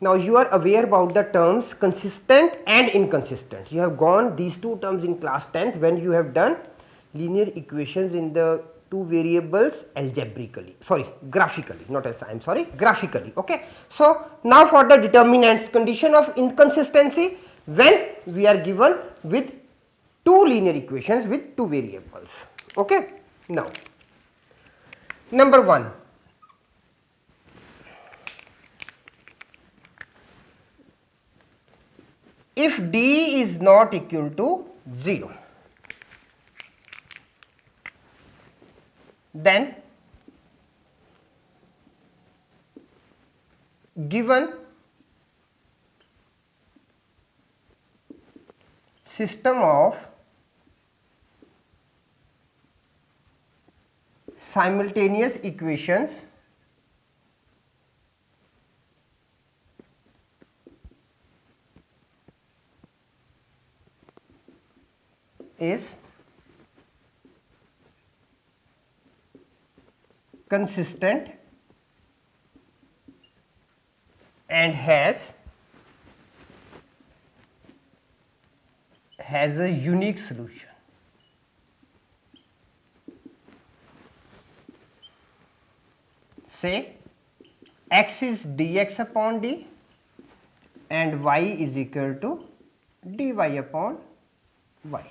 Now you are aware about the terms consistent and inconsistent. You have gone these two terms in class 10th when you have done linear equations in the two variables algebraically, sorry, graphically, not as I am sorry, graphically. Okay. So now for the determinants, condition of inconsistency when we are given with two linear equations with two variables. Okay. Now number 1, if D is not equal to 0, then given system of simultaneous equations is consistent and has a unique solution. Say x is dx upon d and y is equal to dy upon y.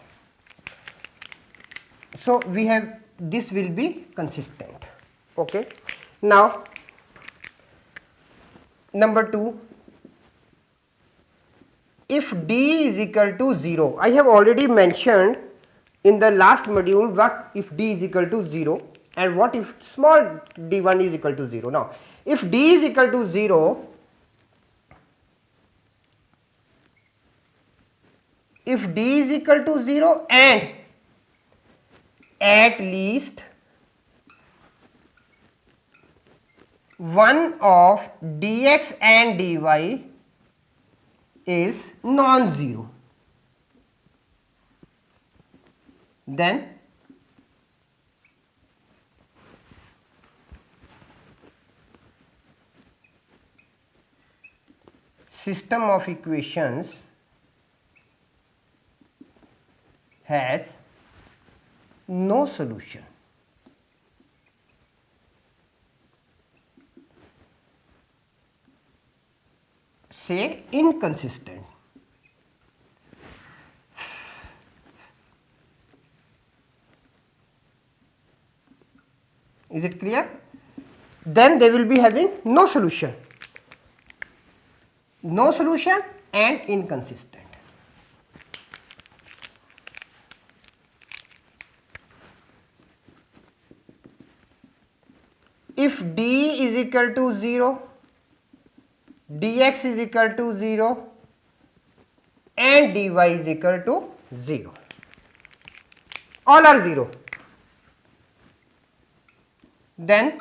So we have, this will be consistent. Okay. Now number 2, if d is equal to 0, I have already mentioned in the last module what if d is equal to 0 and what if small d1 is equal to 0. Now if d is equal to 0, if d is equal to 0 and at least one of dx and dy is non-zero, then system of equations has no solution. Say inconsistent. Is it clear? Then they will be having no solution. No solution and inconsistent. If d is equal to 0, dx is equal to 0 and dy is equal to 0, all are 0, then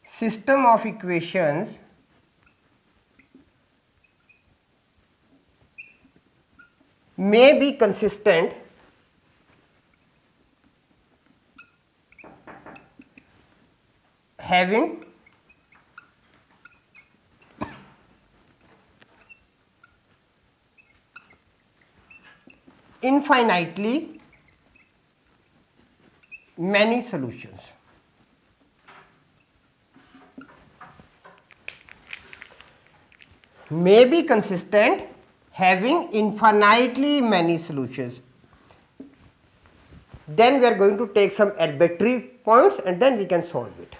system of equations may be consistent having infinitely many solutions. May be consistent having infinitely many solutions. Then we are going to take some arbitrary points and then we can solve it.